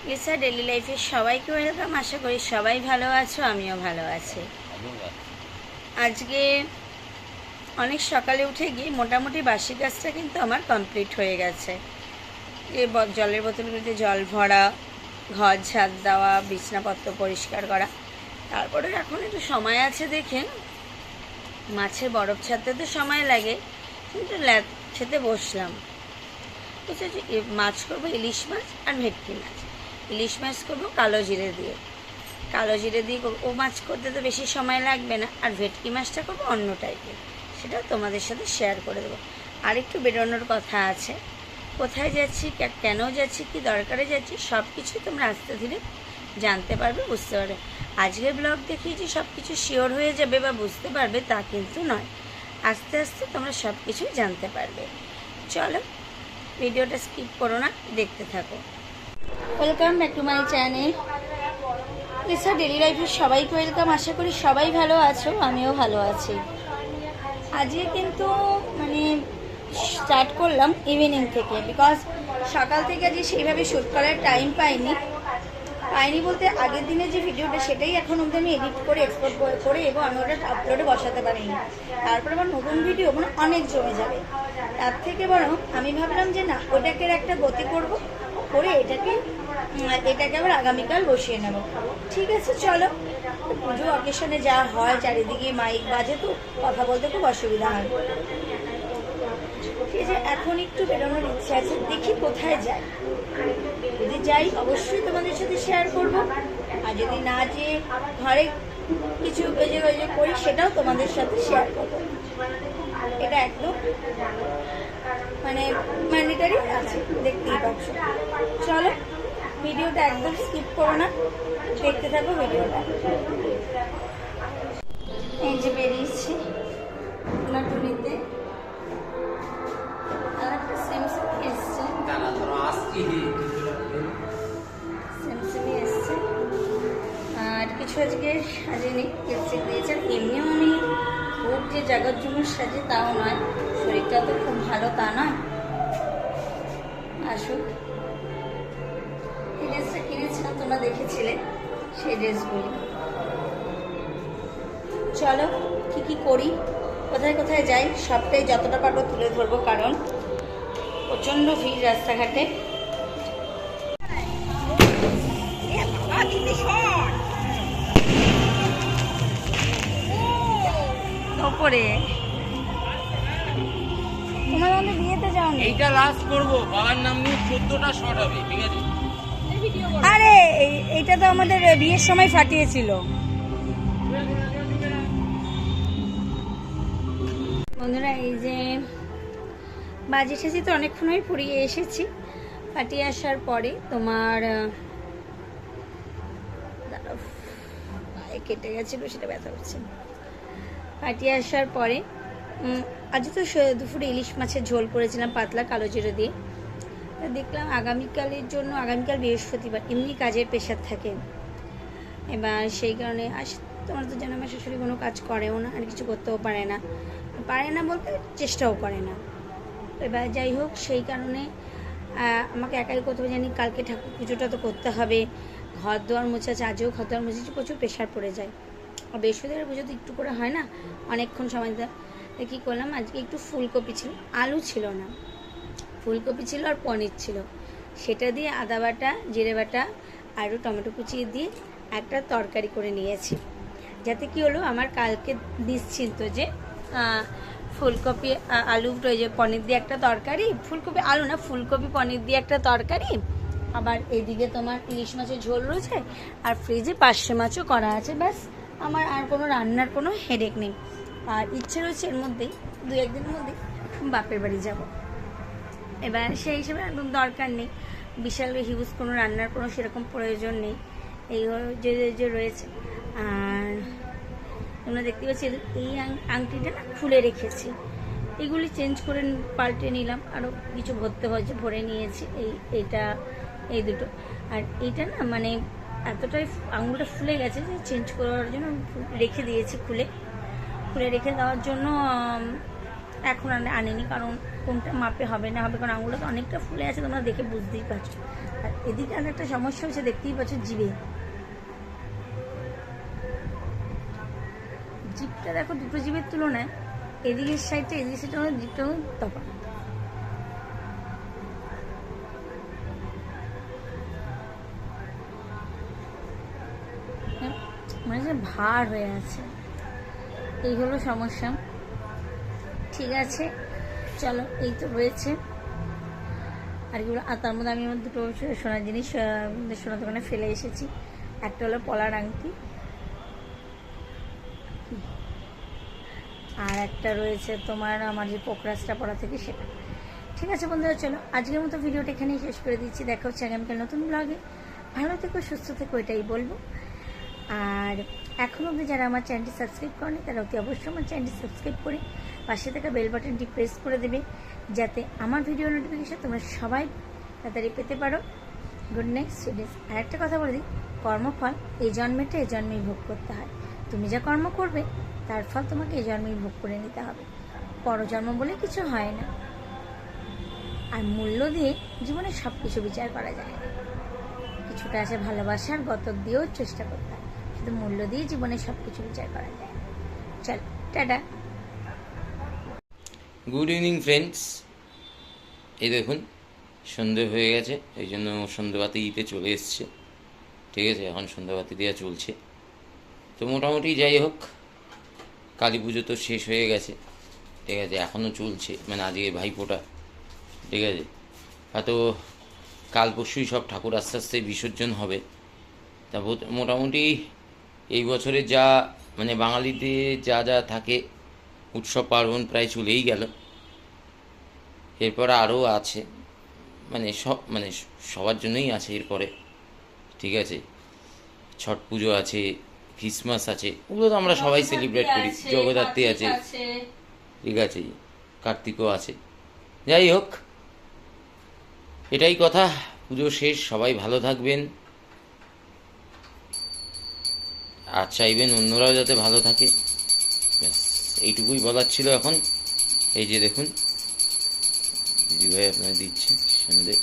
Lisa daily লাইফে সবাইকে welcome. আশা করি সবাই ভালো আছো, আমিও ভালো আছি। আজকে অনেক সকালে উঠে গিয়ে মোটামুটি বাসি কাজটা কিন্তু আমার কমপ্লিট হয়ে গেছে। জলের বোতলগুলিতে জল ভরা, ঘর ঝাড় দেওয়া, বিছনাপত্র পরিষ্কার করা। তারপরে এখন একটু সময় আছে দেখে মাছের বরফ ছাড়তে তো সময় লাগে, কিন্তু খেতে বসলাম। বুঝতে মাছ করবো ইলিশ মাছ আর ভেটকি মাছ। ইলিশ মাছ করবো কালো জিরে দিয়ে করবো। ও মাছ করতে তো বেশি সময় লাগবে না। আর ভেটকি মাছটা করবো অন্য টাইপের, সেটা তোমাদের সাথে শেয়ার করে দেবো। আর একটু বেরোনোর কথা আছে। কোথায় যাচ্ছি, কেন যাচ্ছি, কি দরকারে যাচ্ছি, সব কিছুই তোমরা আস্তে ধীরে জানতে পারবে, বুঝতে পারবে। আজকের ব্লগ দেখেই যে সব কিছু শিওর হয়ে যাবে বা বুঝতে পারবে তা কিন্তু নয়। আস্তে আস্তে তোমরা সব কিছুই জানতে পারবে। চলো, ভিডিওটা স্কিপ করো না, দেখতে থাকো। Welcome back to my channel Lisa daily লাইফের সবাইকে ওয়েলকাম। আশা করি সবাই ভালো আছো, আমিও ভালো আছি। আজকে কিন্তু স্টার্ট করলাম ইভিনিং থেকে, বিকজ সকাল থেকে আজকে সেইভাবে শ্যুট করার টাইম পাইনি বলতে আগের দিনে যে ভিডিওটা সেটাই এখন অবধি আমি এডিট করে এক্সপোর্ট করে এবং আমি ওটা আপলোডে বসাতে পারিনি। তারপর আবার নতুন ভিডিও অনেক জমে যাবে। তার থেকে বরং আমি ভাবলাম যে না, ওটাকে একটা গতি করে এটাকে আবার আগামীকাল বসিয়ে নেব। ঠিক আছে, চলো। পুজো অকেশনে যা হয়, চারিদিকে মাইক বাজে, তো কথা বলতে খুব অসুবিধা হয়। ঠিক আছে, এখন একটু বেরোনোর ইচ্ছা আছে, দেখি কোথায় যাই। যদি যাই অবশ্যই তোমাদের সাথে শেয়ার করব, আর যদি না যে ঘরে কিছু করি সেটাও তোমাদের সাথে শেয়ার করবো। এটা একদম ম্যান্ডেটারি আছে, দেখতেই পাচ্ছ। চলো, ভিডিওটা একদম স্কিপ করো না, দেখতে থাকো ভিডিওটা। এই যে বেরিয়েছি টুনিতে, আর একটা স্যামসাং এসছে, আর কিছু আজকে সাজেনি, এসছে দিয়েছে। এমনিও আমি খুব যে জায়গার জন্য সাজে তাও নয়, শরীরটা তো খুব ভালো তা নয়। আসুক, এই ড্রেসটা কিনেছিলাম, তোমরা দেখেছিলে সেই ড্রেসগুলি। চলো, কি করি, কোথায় কোথায় যাই, সবটাই যতটা পারবো তুলে ধরবো, কারণ প্রচণ্ড ভিড় রাস্তাঘাটে। ওপরে তোমার আমাদের বিয়েতে যাও, এইটা লাস্ট করবো, বাবার নাম নিয়ে 14টা শট হবে, ঠিক আছে? আরে এইটা তো আমাদের বিয়ের সময় ফাটিয়েছিল। বন্ধুরা, এই যে বাজি ঠেছি তো অনেকক্ষণই ফুরিয়ে এসেছি। ফাটিয়ে আসার পরে তোমার কেটে গেছিলো, সেটা ব্যথা হচ্ছে। ফাটিয়ে আসার পরে আজ তো দুপুরে ইলিশ মাছের ঝোল করেছিলাম পাতলা কালো জিরে দিয়ে। দেখলাম আগামীকালের জন্য, আগামীকাল বৃহস্পতিবার, এমনি কাজের প্রেশার থাকে। এবার সেই কারণে তোমরা তো জানো আমার শাশুড়ি কোনো কাজ করেও না, আর কিছু করতেও পারে না বলতে চেষ্টাও করে না। এবার যাই হোক, সেই কারণে আমাকে একাই করতে হবে। জানি কালকে ঠাকুর পুজোটা তো করতে হবে, ঘর দোয়ার মোছা আছে, আজও ঘর দোয়ার মুছেছি, প্রচুর প্রেশার পড়ে যায়। আর বৃহস্পতিবার পুজো তো একটু করে হয় না, অনেকক্ষণ সময় দিতে। কী করলাম, আজকে একটু ফুলকপি ছিল, আলু ছিল না, ফুলকপি ছিল আর পনির ছিল, সেটা দিয়ে আদা বাটা, জিরে বাটা আর টমেটো কুচিয়ে দিয়ে একটা তরকারি করে নিয়েছি। যাতে কি হলো, আমার কালকে নিশ্চিন্ত যে ফুলকপি আলু, যে পনির দিয়ে একটা তরকারি, ফুলকপি আলু না, ফুলকপি পনির দিয়ে একটা তরকারি। আবার এইদিকে তোমার ইলিশ মাছের ঝোল রয়েছে, আর ফ্রিজে পার্শে মাছও করা আছে। ব্যাস, আমার আর কোনো রান্নার কোনো হেডেক নেই। আর ইচ্ছে রয়েছে এর মধ্যেই 2-1 দিনের মধ্যেই বাপের বাড়ি যাব। এবার সেই হিসেবে একদম দরকার নেই, বিশাল হিউজ কোনো রান্নার কোনো সেরকম প্রয়োজন নেই। এই যে রয়েছে। আর তোমরা দেখতে পাচ্ছি এই আংটিটা না খুলে রেখেছি, এগুলি চেঞ্জ করে পাল্টে নিলাম, আরও কিছু ভরতে হয়েছে, ভরে নিয়েছি। এই দুটো। আর এইটা না এতটাই আঙুলটা ফুলে গেছে যে চেঞ্জ করার জন্য রেখে দিয়েছি, খুলে রেখে দেওয়ার জন্য এখন আনিনি, কারণ কোনটা মাপে হবে না হবে, কারণ আঙুলটা তো অনেকটা ফুলে আছে, তোমরা দেখে বুঝতেই পারছো। আর এদিকে আর একটা সমস্যা হচ্ছে, দেখতেই পাচ্ছ জিভে, জিভটা দেখো দুটো জিভের তুলনায় এদিকের সাইডটা এদিকের সাইডটা আমার জিভটা তফাৎ। মানে যে ভার হয়ে আছে, এই হলো সমস্যা। ঠিক আছে, চলো, এই তো রয়েছে। আর কি বলো, আর তার মধ্যে আমি আমার দুটো সোনার জিনিস সোনার দোকানে ফেলে এসেছি। একটা হলো পলার আংটি, আর একটা রয়েছে তোমার আমার যে পোকরাজটা পড়া থেকে সেটা। ঠিক আছে বন্ধুরা, চলো আজকের মতো ভিডিওটা এখানেই শেষ করে দিচ্ছি। দেখা হচ্ছে আগামীকাল নতুন ব্লগে। ভালো থেকো, সুস্থ থেকো, এটাই বলবো। আর এখন অবধি যারা আমার চ্যানেলটি সাবস্ক্রাইব করেনি তারা অতি অবশ্যই আমার চ্যানেলটি সাবস্ক্রাইব করে পাশে থাকা বেল বাটনটি প্রেস করে দেবে, যাতে আমার ভিডিও নোটিফিকেশন তোমরা সবাই তাড়াতাড়ি পেতে পারো। Good night students. আর একটা কথা বলে দিই, কর্মফল এই জন্মেটা এই জন্মেই ভোগ করতে হয়। তুমি যা কর্ম করবে তার ফল তোমাকে এই জন্মেই ভোগ করে নিতে হবে। পরজন্ম বলে কিছু হয় না। আর মূল্য দিয়ে জীবনে সব কিছু বিচার করা যায় না। কিছুটা আছে ভালোবাসার গতক দিয়েও চেষ্টা করতে হয়, শুধু মূল্য দিয়ে জীবনে সব কিছু বিচার করা যায়। চল, টাটা। Good evening friends. এই দেখুন সন্ধে হয়ে গেছে, এই জন্য সন্ধ্যেবাতি দিতে চলে এসছে। ঠিক আছে, এখন সন্ধ্যাবাতি দেওয়া চলছে। তো মোটামুটি যাই হোক, কালী পুজো তো শেষ হয়ে গেছে। ঠিক আছে, এখনও চলছে, মানে আজকে ভাইফোঁটা। ঠিক আছে, হয়তো কাল পরশুই সব ঠাকুর আস্তে আস্তে বিসর্জন হবে। তা মোটামুটি এই বছরে যা মানে বাঙালিদের যা যা থাকে উৎসব পার্বণ প্রায় চলেই গেল। এরপর আরও আছে, মানে সবার জন্যই আছে এরপরে। ঠিক আছে, ছট পুজো আছে, ক্রিসমাস আছে, ওগুলো তো আমরা সবাই সেলিব্রেট করি। জগদ্ধাত্রী আছে, ঠিক আছে, কার্তিকও আছে। যাই হোক, এটাই কথা। পুজো শেষ, সবাই ভালো থাকবেন আর চাইবেন অন্যরাও যাতে ভালো থাকে। ব্যাস এইটুকুই বলার ছিল এখন। এই যে দেখুন দিদিভাই আপনার দিচ্ছে সন্ধে।